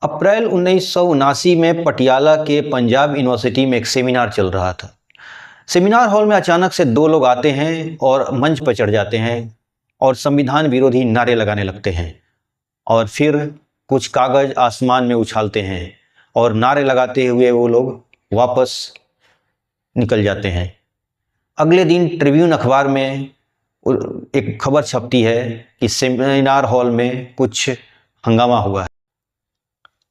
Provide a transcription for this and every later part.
अप्रैल 1979 में पटियाला के पंजाब यूनिवर्सिटी में एक सेमिनार चल रहा था। सेमिनार हॉल में अचानक से दो लोग आते हैं और मंच पर चढ़ जाते हैं और संविधान विरोधी नारे लगाने लगते हैं और फिर कुछ कागज आसमान में उछालते हैं और नारे लगाते हुए वो लोग वापस निकल जाते हैं। अगले दिन ट्रिब्यून अखबार में एक खबर छपती है कि सेमिनार हॉल में कुछ हंगामा हुआ है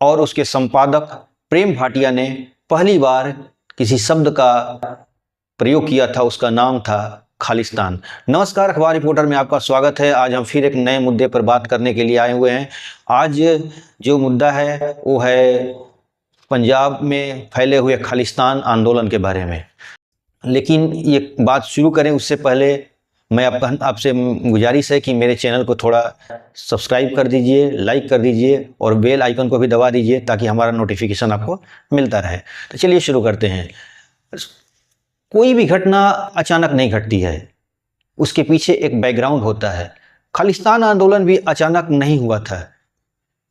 और उसके संपादक प्रेम भाटिया ने पहली बार किसी शब्द का प्रयोग किया था। उसका नाम था खालिस्तान। नमस्कार, अखबार रिपोर्टर में आपका स्वागत है। आज हम फिर एक नए मुद्दे पर बात करने के लिए आए हुए हैं। आज जो मुद्दा है वो है पंजाब में फैले हुए खालिस्तान आंदोलन के बारे में। लेकिन ये बात शुरू करें उससे पहले मैं आपसे गुजारिश है कि मेरे चैनल को थोड़ा सब्सक्राइब कर दीजिए, लाइक कर दीजिए और बेल आइकन को भी दबा दीजिए ताकि हमारा नोटिफिकेशन आपको मिलता रहे। तो चलिए शुरू करते हैं। कोई भी घटना अचानक नहीं घटती है, उसके पीछे एक बैकग्राउंड होता है। खालिस्तान आंदोलन भी अचानक नहीं हुआ था,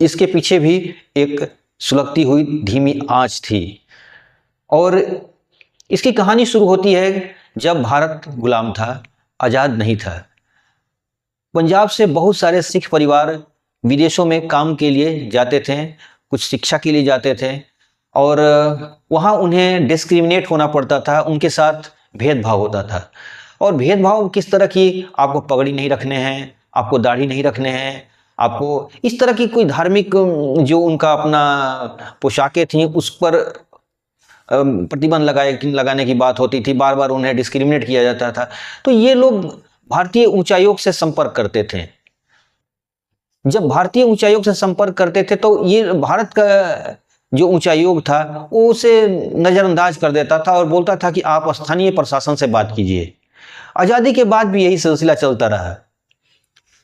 इसके पीछे भी एक सुलगती हुई धीमी आंच थी और इसकी कहानी शुरू होती है जब भारत गुलाम था, आज़ाद नहीं था। पंजाब से बहुत सारे सिख परिवार विदेशों में काम के लिए जाते थे, कुछ शिक्षा के लिए जाते थे और वहाँ उन्हें डिस्क्रिमिनेट होना पड़ता था, उनके साथ भेदभाव होता था। और भेदभाव किस तरह की, आपको पगड़ी नहीं रखने हैं, आपको दाढ़ी नहीं रखने हैं, आपको इस तरह की कोई धार्मिक जो उनका अपना पोशाकें थी उस पर प्रतिबंध लगाने की बात होती थी। बार बार उन्हें डिस्क्रिमिनेट किया जाता था। तो ये लोग भारतीय उच्चायोग से संपर्क करते थे। जब भारतीय उच्चायोग से संपर्क करते थे तो ये भारत का जो उच्चायोग था वो उसे नज़रअंदाज कर देता था और बोलता था कि आप स्थानीय प्रशासन से बात कीजिए। आज़ादी के बाद भी यही सिलसिला चलता रहा।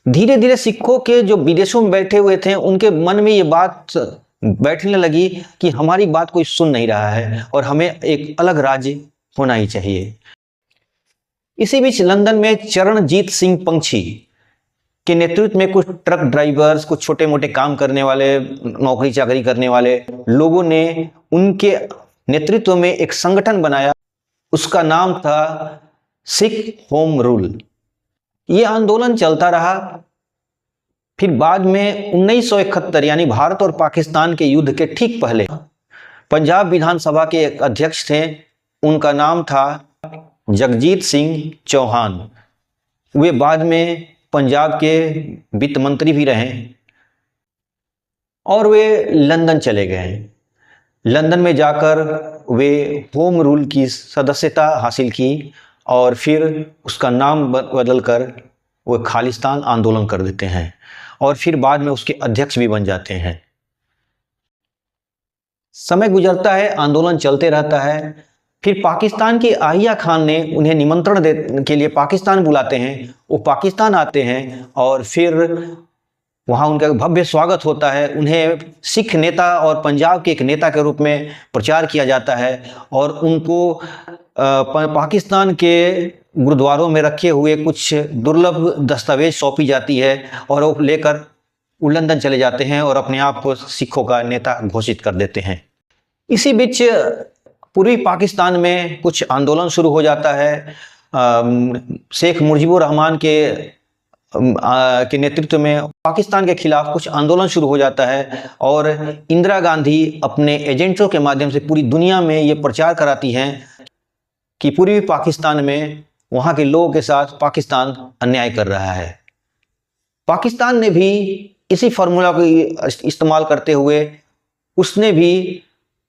धीरे धीरे सिखों के जो विदेशों में बैठे हुए थे उनके मन में ये बात बैठने लगी कि हमारी बात कोई सुन नहीं रहा है और हमें एक अलग राज्य होना ही चाहिए। इसी बीच लंदन में चरणजीत सिंह पंछी के नेतृत्व में कुछ ट्रक ड्राइवर्स, कुछ छोटे मोटे काम करने वाले, नौकरी चाकरी करने वाले लोगों ने उनके नेतृत्व में एक संगठन बनाया। उसका नाम था सिख होम रूल। ये आंदोलन चलता रहा। फिर बाद में 1971 यानी भारत और पाकिस्तान के युद्ध के ठीक पहले पंजाब विधानसभा के एक अध्यक्ष थे, उनका नाम था जगजीत सिंह चौहान। वे बाद में पंजाब के वित्त मंत्री भी रहे और वे लंदन चले गए। लंदन में जाकर वे होम रूल की सदस्यता हासिल की और फिर उसका नाम बदलकर वो खालिस्तान आंदोलन कर देते हैं और फिर बाद में उसके अध्यक्ष भी बन जाते हैं। समय गुजरता है, आंदोलन चलते रहता है। फिर पाकिस्तान के आहिया खान ने उन्हें निमंत्रण देने के लिए पाकिस्तान बुलाते हैं। वो पाकिस्तान आते हैं और फिर वहाँ उनका भव्य स्वागत होता है। उन्हें सिख नेता और पंजाब के एक नेता के रूप में प्रचार किया जाता है और उनको पाकिस्तान के गुरुद्वारों में रखे हुए कुछ दुर्लभ दस्तावेज सौंपी जाती है और वो लेकर वो लंदन चले जाते हैं और अपने आप को सिखों का नेता घोषित कर देते हैं। इसी बीच पूर्वी पाकिस्तान में कुछ आंदोलन शुरू हो जाता है। शेख मुजीबुर रहमान के नेतृत्व में पाकिस्तान के खिलाफ कुछ आंदोलन शुरू हो जाता है और इंदिरा गांधी अपने एजेंटों के माध्यम से पूरी दुनिया में ये प्रचार कराती हैं कि पूर्वी पाकिस्तान में वहाँ के लोगों के साथ पाकिस्तान अन्याय कर रहा है। पाकिस्तान ने भी इसी फार्मूला को इस्तेमाल करते हुए उसने भी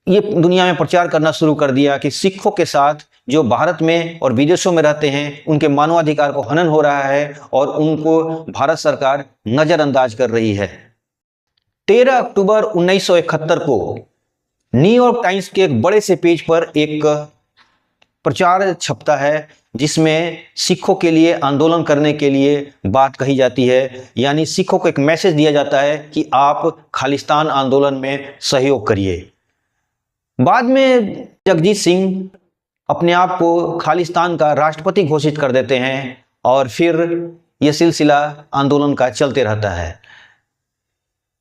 ये दुनिया में प्रचार करना शुरू कर दिया कि सिखों के साथ जो भारत में और विदेशों में रहते हैं उनके मानवाधिकार को हनन हो रहा है और उनको भारत सरकार नज़रअंदाज कर रही है। 13 अक्टूबर 1971 को न्यूयॉर्क टाइम्स के एक बड़े से पेज पर एक प्रचार छपता है जिसमें सिखों के लिए आंदोलन करने के लिए बात कही जाती है। यानी सिखों को एक मैसेज दिया जाता है कि आप खालिस्तान आंदोलन में सहयोग करिए। बाद में जगजीत सिंह अपने आप को खालिस्तान का राष्ट्रपति घोषित कर देते हैं और फिर यह सिलसिला आंदोलन का चलते रहता है।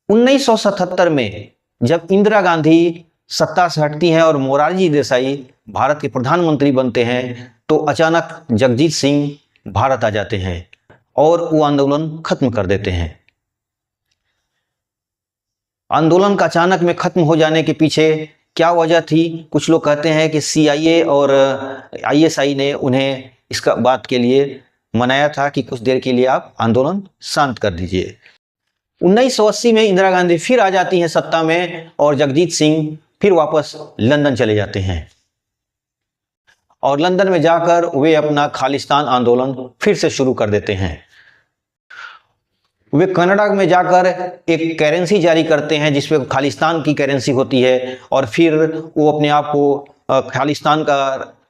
1977 में जब इंदिरा गांधी सत्ता से हटती हैं और मोरारजी देसाई भारत के प्रधानमंत्री बनते हैं, तो अचानक जगजीत सिंह भारत आ जाते हैं और वो आंदोलन खत्म कर देते हैं। आंदोलन का अचानक में खत्म हो जाने के पीछे क्या वजह थी? कुछ लोग कहते हैं कि CIA और ISI ने उन्हें इसका बात के लिए मनाया था कि कुछ देर के लिए आप आंदोलन शांत कर दीजिए। 1980 में इंदिरा गांधी फिर आ जाती हैं सत्ता में और जगजीत सिंह फिर वापस लंदन चले जाते हैं और लंदन में जाकर वे अपना खालिस्तान आंदोलन फिर से शुरू कर देते हैं। वे कनाडा में जाकर एक करेंसी जारी करते हैं जिसपे खालिस्तान की करेंसी होती है और फिर वो अपने आप को खालिस्तान का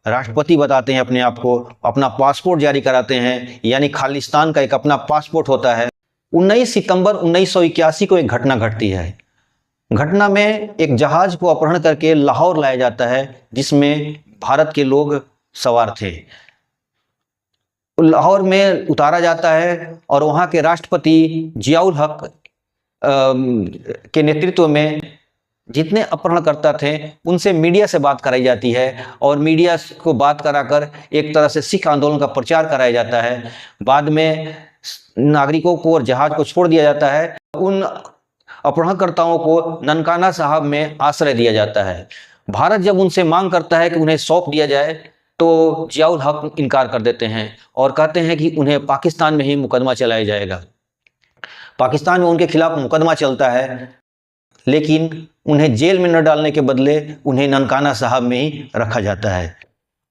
राष्ट्रपति बताते हैं, अपने आप को अपना पासपोर्ट जारी कराते हैं, यानी खालिस्तान का एक अपना पासपोर्ट होता है। 19 सितंबर 1981 को एक घटना घटती है। घटना में एक जहाज को अपहरण करके लाहौर लाया जाता है जिसमें भारत के लोग सवार थे। लाहौर में उतारा जाता है और वहाँ के राष्ट्रपति जियाउल हक के नेतृत्व में जितने अपहरणकर्ता थे उनसे मीडिया से बात कराई जाती है और मीडिया को बात कराकर एक तरह से सिख आंदोलन का प्रचार कराया जाता है। बाद में नागरिकों को और जहाज को छोड़ दिया जाता है। उन अपहरणकर्ताओं को ननकाना साहब में आश्रय दिया जाता है। भारत जब उनसे मांग करता है कि उन्हें सौंप दिया जाए तो जियाउल हक इनकार कर देते हैं और कहते हैं कि उन्हें पाकिस्तान में ही मुकदमा चलाया जाएगा। पाकिस्तान में उनके खिलाफ मुकदमा चलता है, लेकिन उन्हें जेल में न डालने के बदले उन्हें ननकाना साहब में ही रखा जाता है।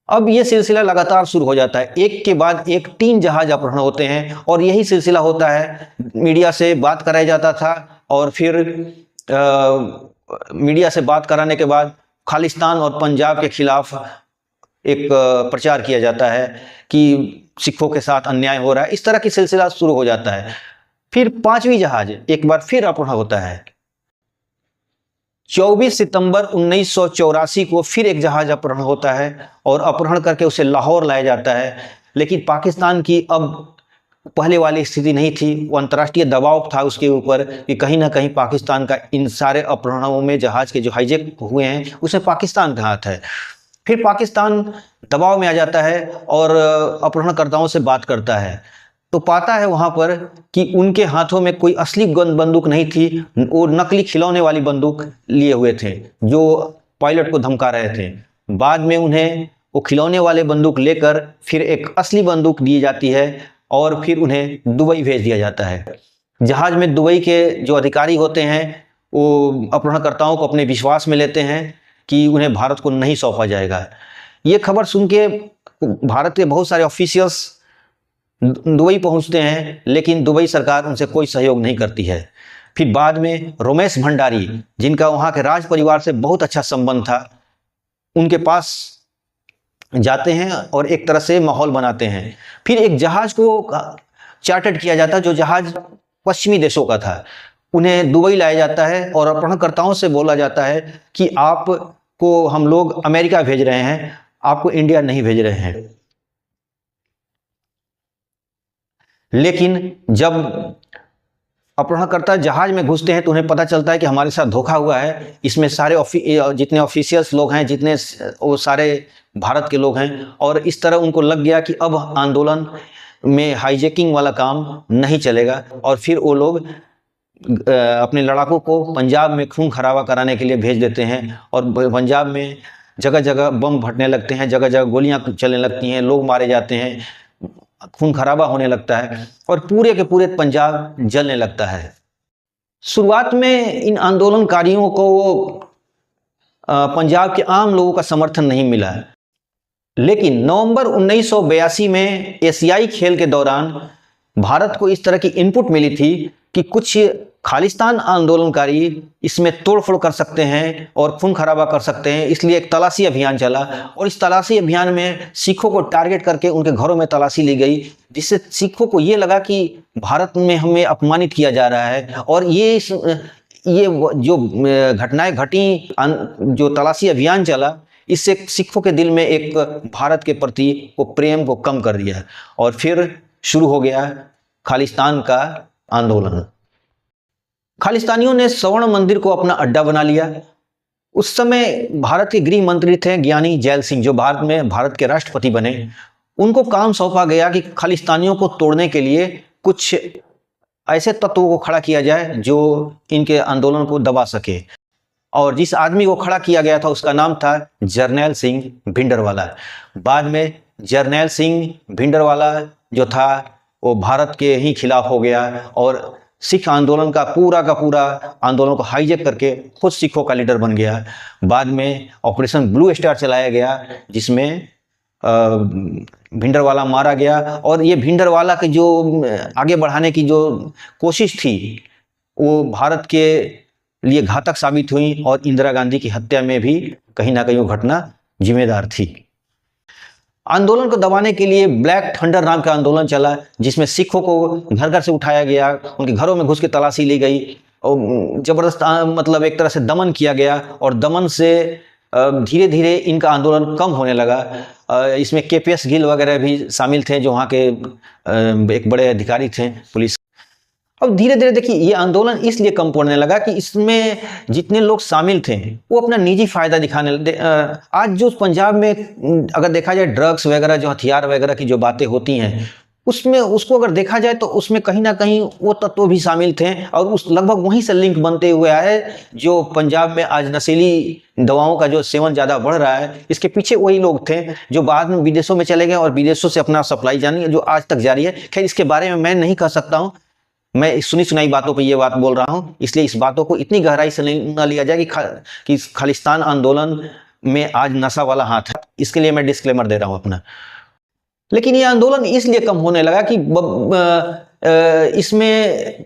अब ये सिलसिला लगातार शुरू हो जाता है, एक के बाद एक 3 जहाज अपहरण होते हैं और यही सिलसिला होता है। मीडिया से बात कराया जाता था और फिर मीडिया से बात कराने के बाद खालिस्तान और पंजाब के खिलाफ एक प्रचार किया जाता है कि सिखों के साथ अन्याय हो रहा है। इस तरह की सिलसिला शुरू हो जाता है। फिर 5वीं जहाज एक बार फिर अपहरण होता है। 24 सितंबर 1984 को फिर एक जहाज अपहरण होता है और अपहरण करके उसे लाहौर लाया जाता है, लेकिन पाकिस्तान की अब पहले वाली स्थिति नहीं थी। वो अंतर्राष्ट्रीय दबाव था उसके ऊपर कि कहीं ना कहीं पाकिस्तान का इन सारे अपहरणों में जहाज के जो हाईजैक हुए हैं उसमें पाकिस्तान का हाथ है। फिर पाकिस्तान दबाव में आ जाता है और अपहरणकर्ताओं से बात करता है तो पाता है वहाँ पर कि उनके हाथों में कोई असली बंदूक नहीं थी, वो नकली खिलौने वाली बंदूक लिए हुए थे जो पायलट को धमका रहे थे। बाद में उन्हें वो खिलौने वाले बंदूक लेकर फिर एक असली बंदूक दी जाती है और फिर उन्हें दुबई भेज दिया जाता है। जहाज में दुबई के जो अधिकारी होते हैं वो अपहरणकर्ताओं को अपने विश्वास में लेते हैं कि उन्हें भारत को नहीं सौंपा जाएगा। ये खबर सुन के भारत के बहुत सारे ऑफिशियल्स दुबई पहुंचते हैं, लेकिन दुबई सरकार उनसे कोई सहयोग नहीं करती है। फिर बाद में रोमेश भंडारी, जिनका वहाँ के राज परिवार से बहुत अच्छा संबंध था, उनके पास जाते हैं और एक तरह से माहौल बनाते हैं। फिर एक जहाज को चार्टर्ड किया जाता है जो जहाज पश्चिमी देशों का था। उन्हें दुबई लाया जाता है और अपहरणकर्ताओं से बोला जाता है कि आपको हम लोग अमेरिका भेज रहे हैं, आपको इंडिया नहीं भेज रहे हैं। लेकिन जब अपहरणकर्ता जहाज में घुसते हैं तो उन्हें पता चलता है कि हमारे साथ धोखा हुआ है। इसमें सारे जितने ऑफिशियल्स लोग हैं, जितने वो सारे भारत के लोग हैं, और इस तरह उनको लग गया कि अब आंदोलन में हाईजैकिंग वाला काम नहीं चलेगा। और फिर वो लोग अपने लड़ाकों को पंजाब में खून खराबा कराने के लिए भेज देते हैं और पंजाब में जगह जगह बम फटने लगते हैं, जगह जगह गोलियां चलने लगती हैं, लोग मारे जाते हैं, खून खराबा होने लगता है और पूरे के पूरे पंजाब जलने लगता है। शुरुआत में इन आंदोलनकारियों को पंजाब के आम लोगों का समर्थन नहीं मिला, लेकिन नवंबर 1982 में एशियाई खेल के दौरान भारत को इस तरह की इनपुट मिली थी कि कुछ खालिस्तान आंदोलनकारी इसमें तोड़फोड़ कर सकते हैं और खून खराबा कर सकते हैं। इसलिए एक तलाशी अभियान चला और इस तलाशी अभियान में सिखों को टारगेट करके उनके घरों में तलाशी ली गई, जिससे सिखों को ये लगा कि भारत में हमें अपमानित किया जा रहा है। और ये जो घटनाएं घटी, जो तलाशी अभियान चला, इससे सिखों के दिल में एक भारत के प्रति वो प्रेम को कम कर दिया और फिर शुरू हो गया खालिस्तान का आंदोलन। खालिस्तानियों ने स्वर्ण मंदिर को अपना अड्डा बना लिया। उस समय भारत के गृह मंत्री थे ज्ञानी जैल सिंह, जो भारत के राष्ट्रपति बने। उनको काम सौंपा गया कि खालिस्तानियों को तोड़ने के लिए कुछ ऐसे तत्वों को खड़ा किया जाए जो इनके आंदोलन को दबा सके। और जिस आदमी को खड़ा किया गया था उसका नाम था जरनैल सिंह भिंडरवाला। बाद में जरनैल सिंह भिंडरवाला जो था वो भारत के ही खिलाफ हो गया और सिख आंदोलन का पूरा आंदोलन को हाईजैक करके खुद सिखों का लीडर बन गया। बाद में ऑपरेशन ब्लू स्टार चलाया गया जिसमें भिंडरवाला मारा गया। और ये भिंडरवाला के जो आगे बढ़ाने की जो कोशिश थी वो भारत के लिए घातक साबित हुई और इंदिरा गांधी की हत्या में भी कहीं ना कहीं वो घटना जिम्मेदार थी। आंदोलन को दबाने के लिए ब्लैक थंडर नाम का आंदोलन चला जिसमें सिखों को घर घर से उठाया गया, उनके घरों में घुस के तलाशी ली गई और जबरदस्त मतलब एक तरह से दमन किया गया। और दमन से धीरे धीरे इनका आंदोलन कम होने लगा। इसमें KPS गिल वगैरह भी शामिल थे जो वहाँ के एक बड़े अधिकारी थे पुलिस। अब धीरे धीरे देखिए ये आंदोलन इसलिए कम पड़ने लगा कि इसमें जितने लोग शामिल थे वो अपना निजी फायदा दिखाने लगे। आज जो पंजाब में अगर देखा जाए ड्रग्स वगैरह जो हथियार वगैरह की जो बातें होती हैं उसमें उसको अगर देखा जाए तो उसमें कहीं ना कहीं वो तत्व भी शामिल थे और उस लगभग वहीं से लिंक बनते हुए आए जो पंजाब में आज नशीली दवाओं का जो सेवन ज़्यादा बढ़ रहा है। इसके पीछे वही लोग थे जो बाद में विदेशों में चले गए और विदेशों से अपना सप्लाई जानी जो आज तक जारी है। खैर इसके बारे में मैं नहीं कह सकता हूँ, मैं सुनी सुनाई बातों पर ये बात बोल रहा हूँ, इसलिए इस बातों को इतनी गहराई से न लिया जाए कि खालिस्तान आंदोलन में आज नशा वाला हाथ है। इसके लिए मैं डिस्क्लेमर दे रहा हूँ अपना। लेकिन ये आंदोलन इसलिए कम होने लगा कि इसमें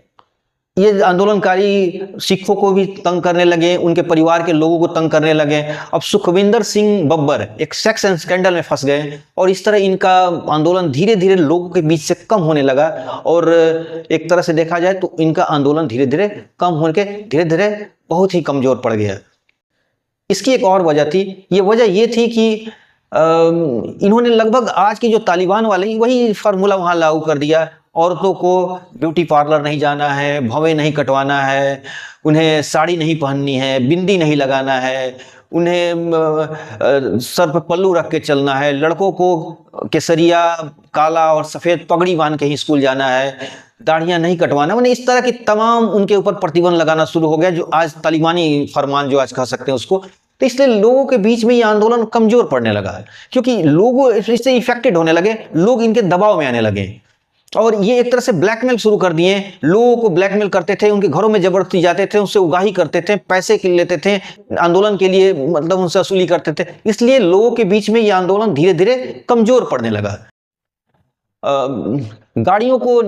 ये आंदोलनकारी सिखों को भी तंग करने लगे, उनके परिवार के लोगों को तंग करने लगे। अब सुखविंदर सिंह बब्बर एक सेक्स एंड स्कैंडल में फंस गए और इस तरह इनका आंदोलन धीरे धीरे लोगों के बीच से कम होने लगा। और एक तरह से देखा जाए तो इनका आंदोलन धीरे धीरे कम होने के धीरे धीरे बहुत ही कमजोर पड़ गया। इसकी एक और वजह थी, ये वजह ये थी कि इन्होंने लगभग आज की जो तालिबान वाले वही फार्मूला वहाँ लागू कर दिया। औरतों को ब्यूटी पार्लर नहीं जाना है, भवें नहीं कटवाना है, उन्हें साड़ी नहीं पहननी है, बिंदी नहीं लगाना है, उन्हें सर पर पल्लू रख के चलना है, लड़कों को केसरिया काला और सफ़ेद पगड़ी बांध के ही स्कूल जाना है, दाढ़ियाँ नहीं कटवाना। मैंने इस तरह की तमाम उनके ऊपर प्रतिबंध लगाना शुरू हो गया जो आज तालिबानी फरमान जो आज कह सकते हैं उसको। तो इसलिए लोगों के बीच में ये आंदोलन कमजोर पड़ने लगा है क्योंकि लोग इससे इफेक्टेड होने लगे, लोग इनके दबाव में आने लगे और ये एक तरह से ब्लैकमेल शुरू कर दिए। लोगों को ब्लैकमेल करते थे, उनके घरों में जबरदस्ती जाते थे, उनसे उगाही करते थे, पैसे लेते थे, आंदोलन के लिए मतलब उनसे वसूली करते थे। इसलिए लोगों के बीच में ये आंदोलन धीरे धीरे कमजोर पड़ने लगा। गाड़ियों को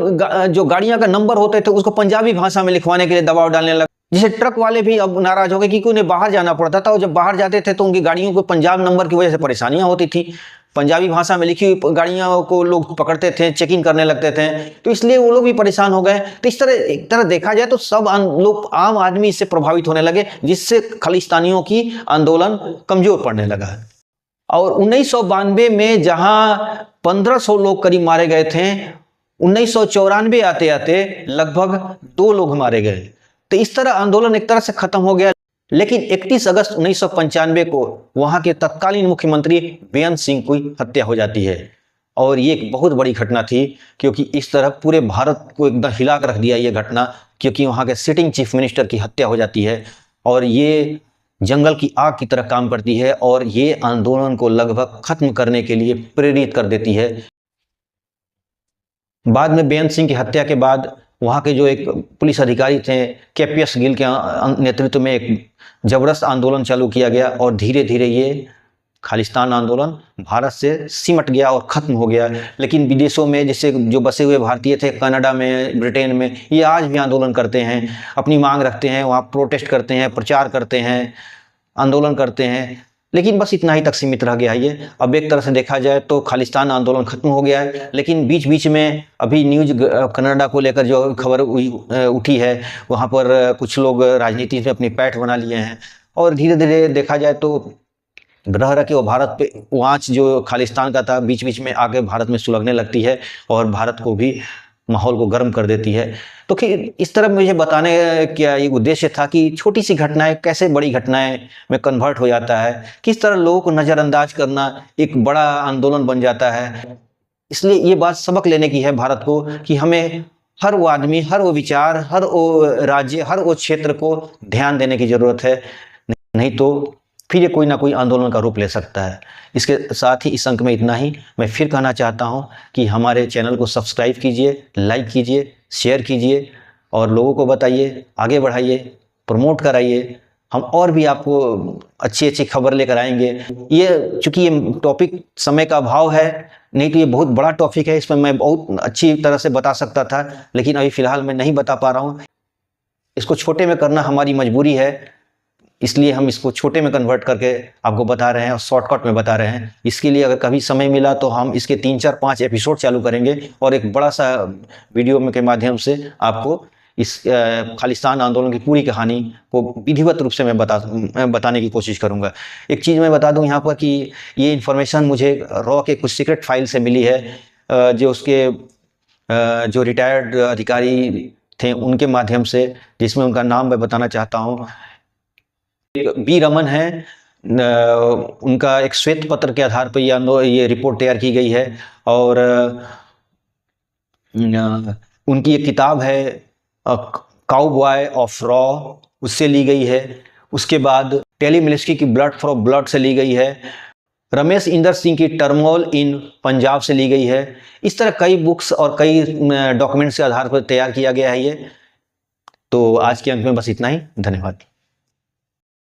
जो गाड़ियां का नंबर होते थे उसको पंजाबी भाषा में लिखवाने के लिए दबाव डालने लगा। जैसे ट्रक वाले भी अब नाराज हो गए क्योंकि उन्हें बाहर जाना पड़ता था और जब बाहर जाते थे तो उनकी गाड़ियों को पंजाब नंबर की वजह से परेशानियां होती थी। पंजाबी भाषा में लिखी हुई गाड़ियों को लोग पकड़ते थे, चेकिंग करने लगते थे, तो इसलिए वो लोग भी परेशान हो गए। तो इस तरह एक तरह देखा जाए तो सब लोग आम आदमी इससे प्रभावित होने लगे जिससे खालिस्तानियों की आंदोलन कमजोर पड़ने लगा। और 1992 में जहां 1500 लोग करीब मारे गए थे, 1994 आते आते लगभग 2 लोग मारे गए। तो इस तरह आंदोलन एक तरह से खत्म हो गया। लेकिन 31 अगस्त 1995 को वहां के तत्कालीन मुख्यमंत्री बेअंत सिंह की हत्या हो जाती है और ये एक बहुत बड़ी घटना थी क्योंकि इस तरह पूरे भारत को एकदम हिला कर रख दिया ये घटना, क्योंकि वहां के सिटिंग चीफ मिनिस्टर की हत्या हो जाती है और ये जंगल की आग की तरह काम करती है और ये आंदोलन को लगभग खत्म करने के लिए प्रेरित कर देती है। बाद में बेअंत सिंह की हत्या के बाद वहाँ के जो एक पुलिस अधिकारी थे KPS गिल के नेतृत्व में एक जबरदस्त आंदोलन चालू किया गया और धीरे धीरे ये खालिस्तान आंदोलन भारत से सिमट गया और ख़त्म हो गया। लेकिन विदेशों में जैसे जो बसे हुए भारतीय थे कनाडा में, ब्रिटेन में, ये आज भी आंदोलन करते हैं, अपनी मांग रखते हैं, वहाँ प्रोटेस्ट करते हैं, प्रचार करते हैं, आंदोलन करते हैं। लेकिन बस इतना ही तक सीमित रह गया ये। अब एक तरह से देखा जाए तो खालिस्तान आंदोलन खत्म हो गया है, लेकिन बीच बीच में अभी न्यूज कनाडा को लेकर जो खबर उठी है वहाँ पर कुछ लोग राजनीति में अपनी पैठ बना लिए हैं और धीरे धीरे देखा जाए तो रह रह के वो भारत पे आँच जो खालिस्तान का था बीच बीच में आगे भारत में सुलगने लगती है और भारत को भी माहौल को गर्म कर देती है। तो कि इस तरह मुझे बताने का एक उद्देश्य था कि छोटी सी घटनाएं कैसे बड़ी घटनाएं में कन्वर्ट हो जाता है, किस तरह लोगों को नज़रअंदाज करना एक बड़ा आंदोलन बन जाता है। इसलिए ये बात सबक लेने की है भारत को कि हमें हर वो आदमी, हर वो विचार, हर वो राज्य, हर वो क्षेत्र को ध्यान देने की ज़रूरत है, नहीं तो फिर ये कोई ना कोई आंदोलन का रूप ले सकता है। इसके साथ ही इस अंक में इतना ही। मैं फिर कहना चाहता हूँ कि हमारे चैनल को सब्सक्राइब कीजिए, लाइक कीजिए, शेयर कीजिए और लोगों को बताइए, आगे बढ़ाइए, प्रमोट कराइए। हम और भी आपको अच्छी अच्छी खबर लेकर आएंगे। ये चूँकि ये टॉपिक समय का अभाव है, नहीं तो ये बहुत बड़ा टॉपिक है, इसमें मैं बहुत अच्छी तरह से बता सकता था, लेकिन अभी फ़िलहाल मैं नहीं बता पा रहा हूँ। इसको छोटे में करना हमारी मजबूरी है, इसलिए हम इसको छोटे में कन्वर्ट करके आपको बता रहे हैं और शॉर्टकट में बता रहे हैं। इसके लिए अगर कभी समय मिला तो हम इसके 3, 4, 5 एपिसोड चालू करेंगे और एक बड़ा सा वीडियो के माध्यम से आपको इस खालिस्तान आंदोलन की पूरी कहानी को विधिवत रूप से मैं बताने की कोशिश करूंगा। एक चीज़ मैं बता दूं यहाँ पर कि ये इन्फॉर्मेशन मुझे रॉ के कुछ सीक्रेट फाइल से मिली है, जो उसके जो रिटायर्ड अधिकारी थे उनके माध्यम से, जिसमें उनका नाम मैं बताना चाहता हूँ। बी रमन है, उनका एक श्वेत पत्र के आधार पर ये रिपोर्ट तैयार की गई है और उनकी एक किताब है काउबॉय ऑफ रॉ, उससे ली गई है। उसके बाद टेली मिलिस्की की ब्लड फॉर ब्लड से ली गई है। रमेश इंदर सिंह की टर्मोल इन पंजाब से ली गई है। इस तरह कई बुक्स और कई डॉक्यूमेंट्स के आधार पर तैयार किया गया है ये। तो आज के अंक में बस इतना ही। धन्यवाद।